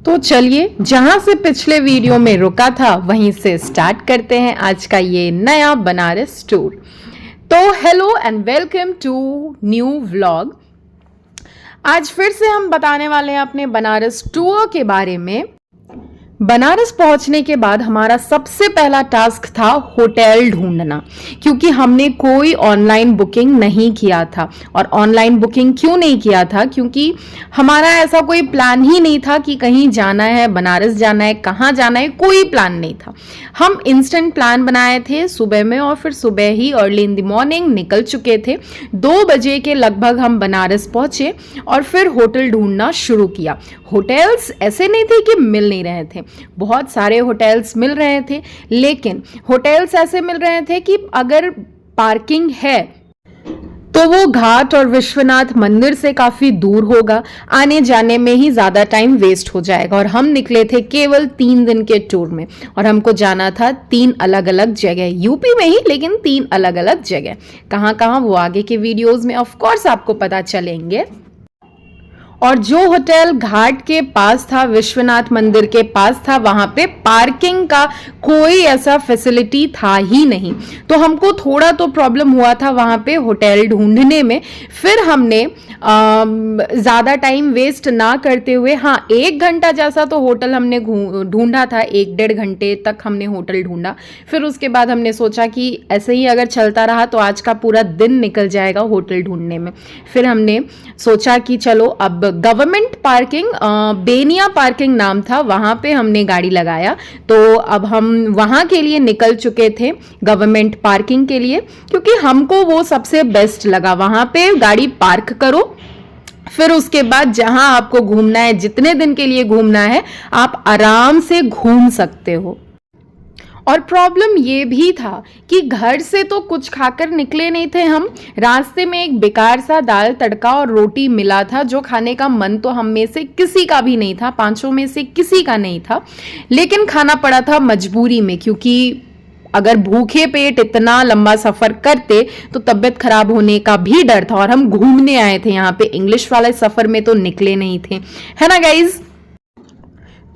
तो चलिए जहां से पिछले वीडियो में रुका था वहीं से स्टार्ट करते हैं आज का ये नया बनारस टूर। तो hello and welcome to new vlog. आज फिर से हम बताने वाले हैं अपने बनारस टूर के बारे में। बनारस पहुंचने के बाद हमारा सबसे पहला टास्क था होटल ढूंढना, क्योंकि हमने कोई ऑनलाइन बुकिंग नहीं किया था। और ऑनलाइन बुकिंग क्यों नहीं किया था? क्योंकि हमारा ऐसा कोई प्लान ही नहीं था कि कहीं जाना है, बनारस जाना है, कहाँ जाना है, कोई प्लान नहीं था। हम इंस्टेंट प्लान बनाए थे सुबह में और फिर सुबह ही अर्ली इन द मॉर्निंग निकल चुके थे। 2 बजे के लगभग हम बनारस पहुंचे और फिर होटल ढूंढना शुरू किया। होटल्स ऐसे नहीं थे कि मिल नहीं रहे थे, बहुत सारे होटल्स मिल रहे थे, लेकिन होटल्स ऐसे मिल रहे थे कि अगर पार्किंग है तो वो घाट और विश्वनाथ मंदिर से काफी दूर होगा, आने जाने में ही ज्यादा टाइम वेस्ट हो जाएगा। और हम निकले थे केवल 3 दिन के टूर में और हमको जाना था 3 अलग अलग जगह, यूपी में ही, लेकिन 3 अलग अलग जगह। कहाँ कहाँ वो आगे के वीडियोस में ऑफ कोर्स आपको पता चलेंगे। और जो होटल घाट के पास था, विश्वनाथ मंदिर के पास था, वहां पे पार्किंग का कोई ऐसा फैसिलिटी था ही नहीं। तो हमको थोड़ा तो प्रॉब्लम हुआ था वहां पे होटल ढूंढने में। फिर हमने ज़्यादा टाइम वेस्ट ना करते हुए, हाँ 1 घंटा जैसा तो होटल हमने ढूंढा था, 1-1.5 घंटे तक हमने होटल ढूंढा। फिर उसके बाद हमने सोचा कि ऐसे ही अगर चलता रहा तो आज का पूरा दिन निकल जाएगा होटल ढूंढने में। फिर हमने सोचा कि चलो अब गवर्नमेंट पार्किंग, बेनिया पार्किंग नाम था, वहां पे हमने गाड़ी लगाया। तो अब हम वहां के लिए निकल चुके थे, गवर्नमेंट पार्किंग के लिए, क्योंकि हमको वो सबसे बेस्ट लगा। वहां पे गाड़ी पार्क करो, फिर उसके बाद जहां आपको घूमना है, जितने दिन के लिए घूमना है, आप आराम से घूम सकते हो। और प्रॉब्लम ये भी था कि घर से तो कुछ खाकर निकले नहीं थे हम। रास्ते में एक बेकार सा दाल तड़का और रोटी मिला था, जो खाने का मन तो हम में से किसी का भी नहीं था, 5 में से किसी का नहीं था, लेकिन खाना पड़ा था मजबूरी में, क्योंकि अगर भूखे पेट इतना लंबा सफर करते तो तबीयत खराब होने का भी डर था। और हम घूमने आए थे यहाँ पे, इंग्लिश वाले सफर में तो निकले नहीं थे, है ना गाइज।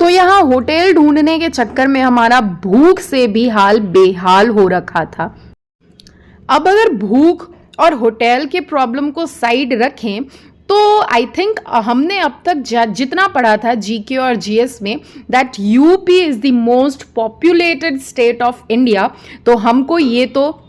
तो यहाँ होटल ढूंढने के चक्कर में हमारा भूख से भी हाल बेहाल हो रखा था। अब अगर भूख और होटल के प्रॉब्लम को साइड रखें तो आई थिंक हमने अब तक जितना पढ़ा था जीके और जीएस में, that UP is the most populated state of India. तो हमको ये तो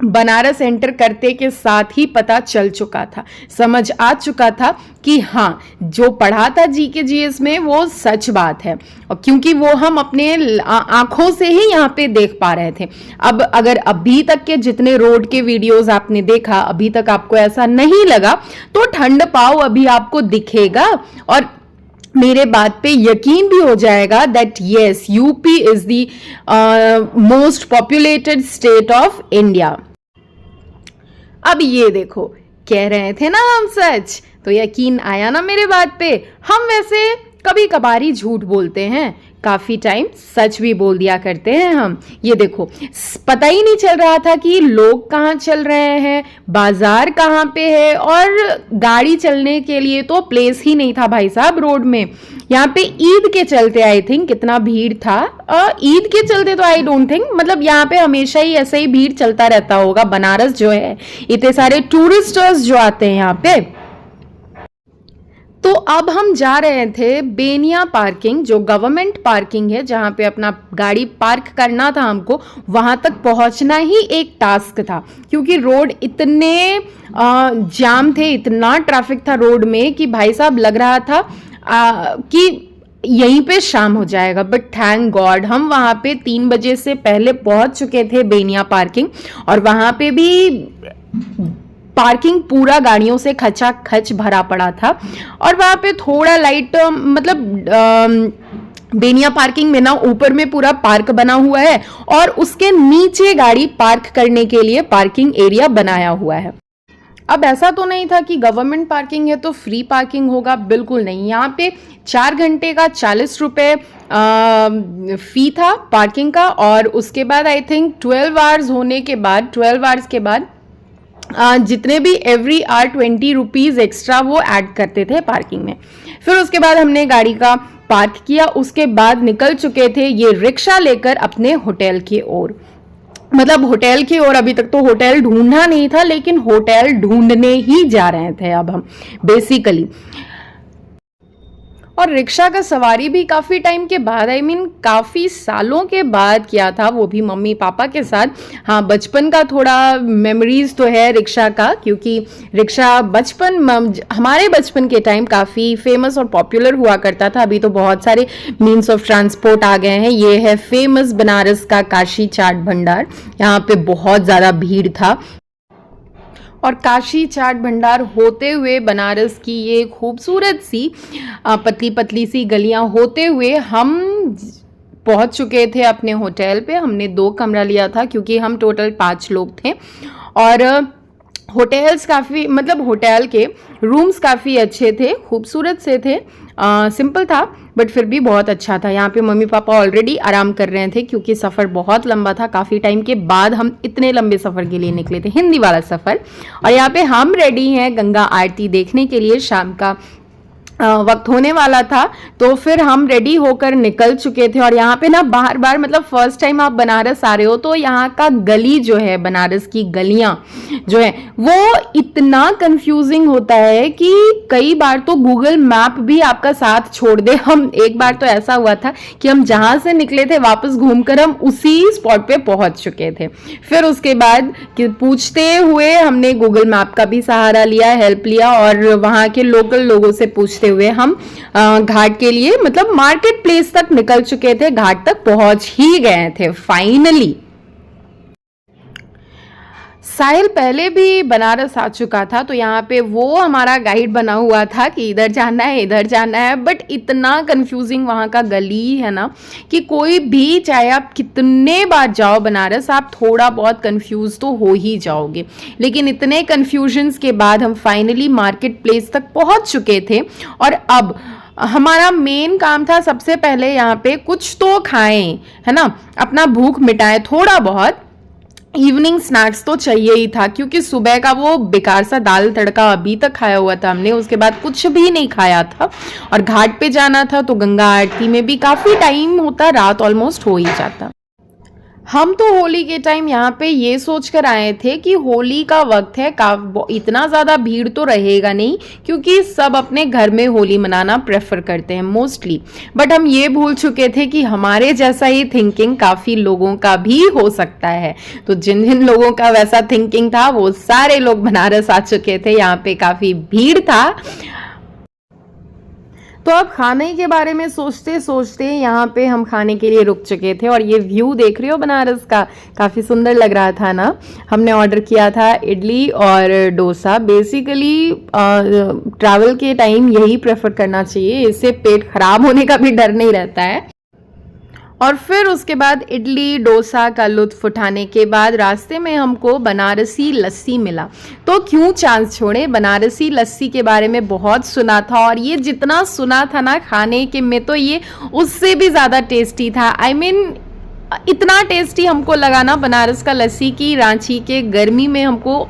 बनारस एंटर करते के साथ ही पता चल चुका था, समझ आ चुका था कि हाँ, जो पढ़ा था जीके जीएस में वो सच बात है, और क्योंकि वो हम अपने आंखों से ही यहाँ पे देख पा रहे थे। अब अगर अभी तक के जितने रोड के वीडियोस आपने देखा, अभी तक आपको ऐसा नहीं लगा, तो ठंड पाव अभी आपको दिखेगा और मेरे बात पे यकीन भी हो जाएगा that yes, UP is the most populated state of India. अब ये देखो, कह रहे थे ना हम सच, तो यकीन आया ना मेरे बात पे। हम वैसे कभी कभार ही झूठ बोलते हैं, काफी टाइम सच भी बोल दिया करते हैं हम। ये देखो, पता ही नहीं चल रहा था कि लोग कहाँ चल रहे हैं, बाजार कहाँ पे है, और गाड़ी चलने के लिए तो प्लेस ही नहीं था भाई साहब रोड में। यहाँ पे ईद के चलते आई थिंक कितना भीड़ था, ईद के चलते तो आई डोंट थिंक, मतलब यहाँ पे हमेशा ही ऐसे ही भीड़ चलता रहता होगा। बनारस जो है, इतने सारे टूरिस्टर्स जो आते हैं यहाँ पे। तो अब हम जा रहे थे बेनिया पार्किंग, जो गवर्नमेंट पार्किंग है, जहाँ पे अपना गाड़ी पार्क करना था हमको। वहाँ तक पहुँचना ही एक टास्क था, क्योंकि रोड इतने जाम थे, इतना ट्रैफिक था रोड में कि भाई साहब लग रहा था कि यहीं पे शाम हो जाएगा। बट थैंक गॉड हम वहाँ पे 3 बजे से पहले पहुँच चुके थे बेनिया पार्किंग, और वहाँ पे भी पार्किंग पूरा गाड़ियों से खचाखच भरा पड़ा था। और वहाँ पे थोड़ा लाइट, मतलब बेनिया पार्किंग में ना ऊपर में पूरा पार्क बना हुआ है और उसके नीचे गाड़ी पार्क करने के लिए पार्किंग एरिया बनाया हुआ है। अब ऐसा तो नहीं था कि गवर्नमेंट पार्किंग है तो फ्री पार्किंग होगा, बिल्कुल नहीं। यहाँ पे 4 घंटे का 40 रुपये फी था पार्किंग का, और उसके बाद आई थिंक 12 आवर्स होने के बाद, 12 आवर्स के बाद जितने भी एवरी आवर 20 रुपीज़ एक्स्ट्रा वो ऐड करते थे पार्किंग में। फिर उसके बाद हमने गाड़ी का पार्क किया, उसके बाद निकल चुके थे ये रिक्शा लेकर अपने होटल की ओर। मतलब होटल की ओर, अभी तक तो होटल ढूंढना नहीं था, लेकिन होटल ढूंढने ही जा रहे थे अब हम बेसिकली। और रिक्शा का सवारी भी काफ़ी टाइम के बाद, आई मीन काफ़ी सालों के बाद किया था, वो भी मम्मी पापा के साथ। हाँ, बचपन का थोड़ा मेमोरीज तो है रिक्शा का, क्योंकि रिक्शा हमारे बचपन के टाइम काफ़ी फेमस और पॉपुलर हुआ करता था। अभी तो बहुत सारे मीन्स ऑफ ट्रांसपोर्ट आ गए हैं। ये है फेमस बनारस का काशी चाट भंडार। यहाँ पे बहुत ज़्यादा भीड़ था, और काशी चाट भंडार होते हुए बनारस की ये खूबसूरत सी पतली पतली सी गलियां होते हुए हम पहुंच चुके थे अपने होटल पे। हमने 2 कमरा लिया था, क्योंकि हम टोटल 5 लोग थे। और होटल्स काफ़ी, मतलब होटल के रूम्स काफ़ी अच्छे थे, खूबसूरत से थे। सिंपल था बट फिर भी बहुत अच्छा था। यहाँ पे मम्मी पापा ऑलरेडी आराम कर रहे थे, क्योंकि सफ़र बहुत लंबा था। काफ़ी टाइम के बाद हम इतने लंबे सफ़र के लिए निकले थे, हिंदी वाला सफ़र। और यहाँ पे हम रेडी हैं गंगा आरती देखने के लिए। शाम का वक्त होने वाला था, तो फिर हम रेडी होकर निकल चुके थे। और यहाँ पे ना बार बार, मतलब फर्स्ट टाइम आप बनारस आ रहे हो तो यहाँ का गली जो है, बनारस की गलियां जो है वो इतना कंफ्यूजिंग होता है कि कई बार तो गूगल मैप भी आपका साथ छोड़ दे। हम एक बार तो ऐसा हुआ था कि हम जहाँ से निकले थे वापस घूमकर हम उसी स्पॉट पे पहुंच चुके थे। फिर उसके बाद कि पूछते हुए हमने गूगल मैप का भी सहारा लिया, हेल्प लिया, और वहाँ के लोकल लोगों से पूछते हुए हम घाट के लिए, मतलब मार्केट प्लेस तक निकल चुके थे। घाट तक पहुंच ही गए थे फाइनली। साहिल पहले भी बनारस आ चुका था, तो यहाँ पे वो हमारा गाइड बना हुआ था कि इधर जाना है, इधर जाना है। बट इतना कंफ्यूजिंग वहाँ का गली है ना, कि कोई भी, चाहे आप कितने बार जाओ बनारस, आप थोड़ा बहुत कंफ्यूज तो हो ही जाओगे। लेकिन इतने कंफ्यूजन्स के बाद हम फाइनली मार्केट प्लेस तक पहुँच चुके थे। और अब हमारा मेन काम था, सबसे पहले यहाँ पे कुछ तो खाएं, है ना, अपना भूख मिटाएं थोड़ा बहुत। इवनिंग स्नैक्स तो चाहिए ही था, क्योंकि सुबह का वो बेकार सा दाल तड़का अभी तक खाया हुआ था हमने, उसके बाद कुछ भी नहीं खाया था। और घाट पे जाना था, तो गंगा आरती में भी काफ़ी टाइम होता, रात ऑलमोस्ट हो ही जाता। हम तो होली के टाइम यहाँ पे ये सोच कर आए थे कि होली का वक्त है, इतना ज़्यादा भीड़ तो रहेगा नहीं, क्योंकि सब अपने घर में होली मनाना प्रेफर करते हैं मोस्टली। बट हम ये भूल चुके थे कि हमारे जैसा ही थिंकिंग काफ़ी लोगों का भी हो सकता है। तो जिन जिन लोगों का वैसा थिंकिंग था वो सारे लोग बनारस आ चुके थे। यहाँ पे काफ़ी भीड़ था। तो अब खाने के बारे में सोचते सोचते यहाँ पे हम खाने के लिए रुक चुके थे। और ये व्यू देख रहे हो बनारस का, काफ़ी सुंदर लग रहा था ना। हमने ऑर्डर किया था इडली और डोसा। बेसिकली ट्रैवल के टाइम यही प्रेफर करना चाहिए, इससे पेट खराब होने का भी डर नहीं रहता है। और फिर उसके बाद इडली डोसा का लुत्फ उठाने के बाद रास्ते में हमको बनारसी लस्सी मिला। तो क्यों चांस छोड़े, बनारसी लस्सी के बारे में बहुत सुना था, और ये जितना सुना था ना खाने के में, तो ये उससे भी ज़्यादा टेस्टी था। आई मीन इतना टेस्टी हमको लगा ना बनारस का लस्सी की रांची के गर्मी में हमको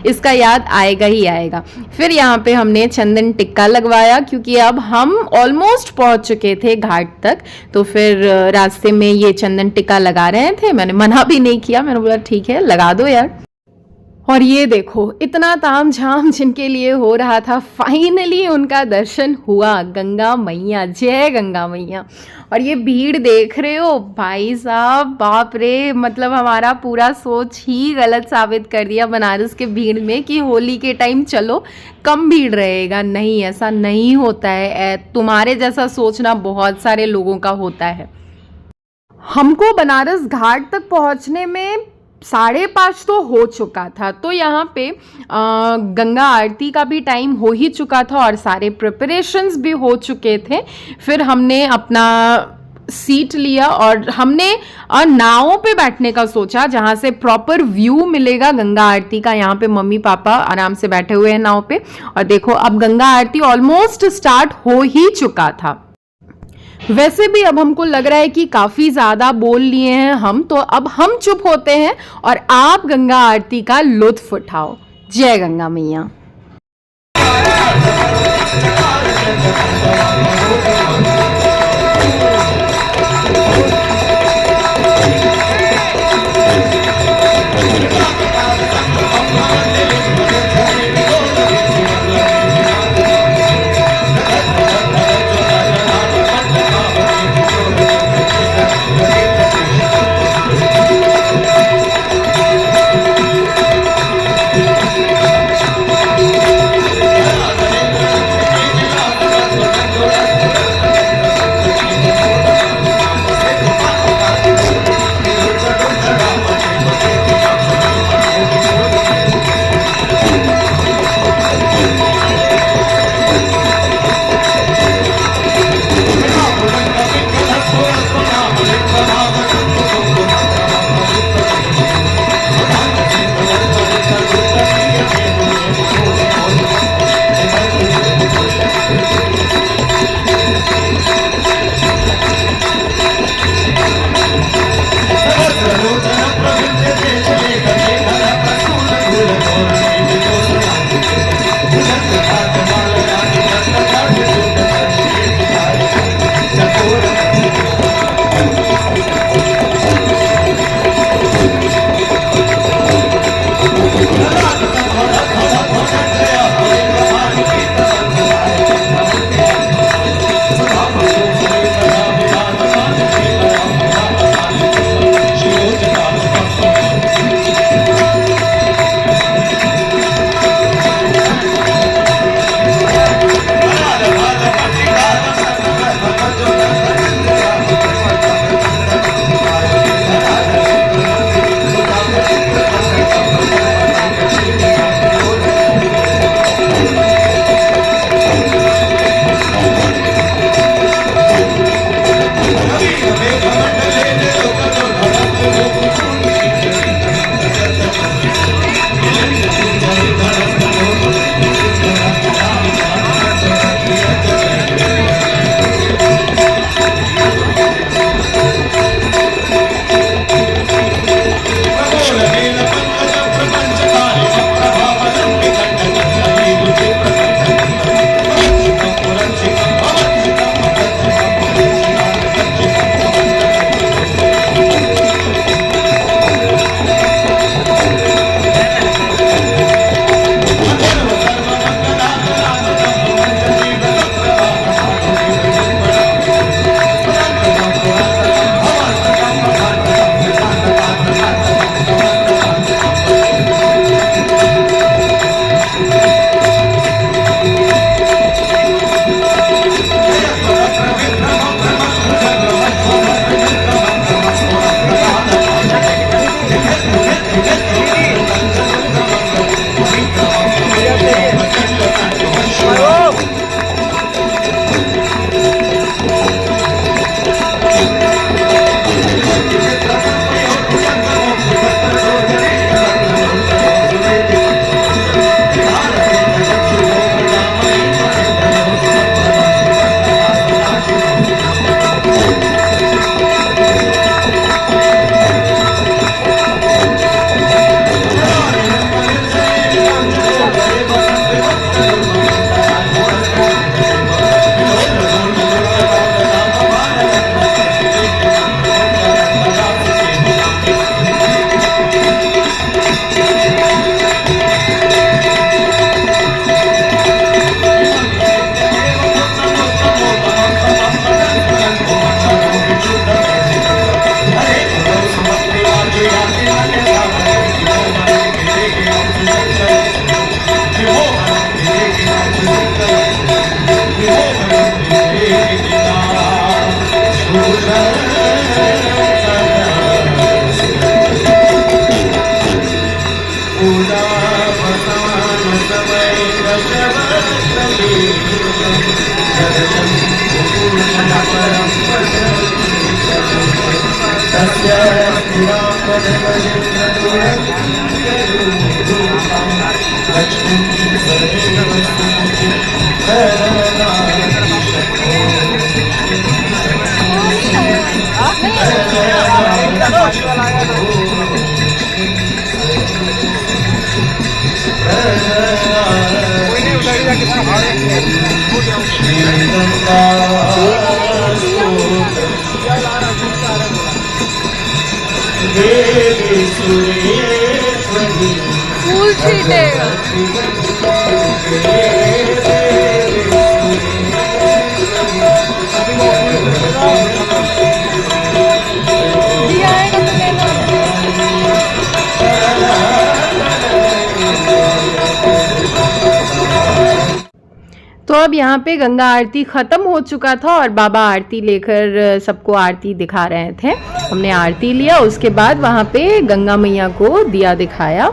इसका याद आएगा ही आएगा। फिर यहाँ पे हमने चंदन टिक्का लगवाया, क्योंकि अब हम ऑलमोस्ट पहुँच चुके थे घाट तक। तो फिर रास्ते में ये चंदन टिक्का लगा रहे थे, मैंने मना भी नहीं किया, मैंने बोला ठीक है लगा दो यार। और ये देखो इतना ताम झाम जिनके लिए हो रहा था, फाइनली उनका दर्शन हुआ। गंगा मैया, जय गंगा मैया। और ये भीड़ देख रहे हो भाई साहब, बाप रे, मतलब हमारा पूरा सोच ही गलत साबित कर दिया बनारस के भीड़ में कि होली के टाइम चलो कम भीड़ रहेगा। नहीं, ऐसा नहीं होता है। तुम्हारे जैसा सोचना बहुत सारे लोगों का होता है। हमको बनारस घाट तक पहुंचने में 5:30 तो हो चुका था। तो यहाँ पे गंगा आरती का भी टाइम हो ही चुका था और सारे प्रिपरेशंस भी हो चुके थे। फिर हमने अपना सीट लिया और हमने नाव पे बैठने का सोचा, जहाँ से प्रॉपर व्यू मिलेगा गंगा आरती का। यहाँ पे मम्मी पापा आराम से बैठे हुए हैं नाव पे। और देखो अब गंगा आरती ऑलमोस्ट स्टार्ट हो ही चुका था। वैसे भी अब हमको लग रहा है कि काफ़ी ज़्यादा बोल लिए हैं हम, तो अब हम चुप होते हैं और आप गंगा आरती का लुत्फ उठाओ। जय गंगा मैया। फूल छीटेगा। तो अब यहाँ पे गंगा आरती ख़त्म हो चुका था और बाबा आरती लेकर सबको आरती दिखा रहे थे। हमने आरती लिया, उसके बाद वहाँ पे गंगा मैया को दिया दिखाया।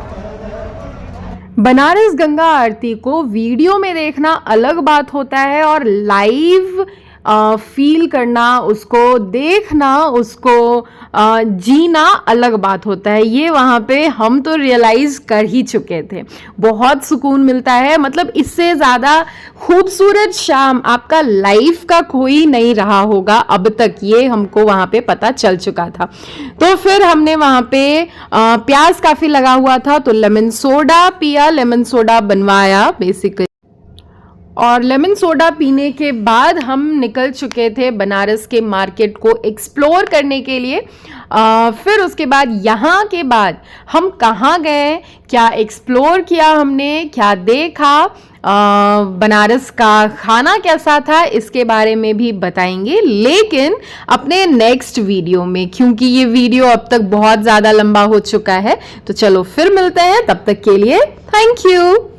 बनारस गंगा आरती को वीडियो में देखना अलग बात होता है और लाइव फील करना, उसको देखना, उसको जीना अलग बात होता है। ये वहाँ पे हम तो रियलाइज़ कर ही चुके थे। बहुत सुकून मिलता है, मतलब इससे ज़्यादा खूबसूरत शाम आपका लाइफ का कोई नहीं रहा होगा अब तक, ये हमको वहाँ पे पता चल चुका था। तो फिर हमने वहाँ पे प्याज काफ़ी लगा हुआ था तो लेमन सोडा पिया, लेमन सोडा बनवाया बेसिकली। और लेमन सोडा पीने के बाद हम निकल चुके थे बनारस के मार्केट को एक्सप्लोर करने के लिए। फिर उसके बाद यहाँ के बाद हम कहाँ गए, क्या एक्सप्लोर किया हमने, क्या देखा, बनारस का खाना कैसा था, इसके बारे में भी बताएंगे, लेकिन अपने नेक्स्ट वीडियो में, क्योंकि ये वीडियो अब तक बहुत ज़्यादा लंबा हो चुका है। तो चलो फिर मिलते हैं, तब तक के लिए थैंक यू।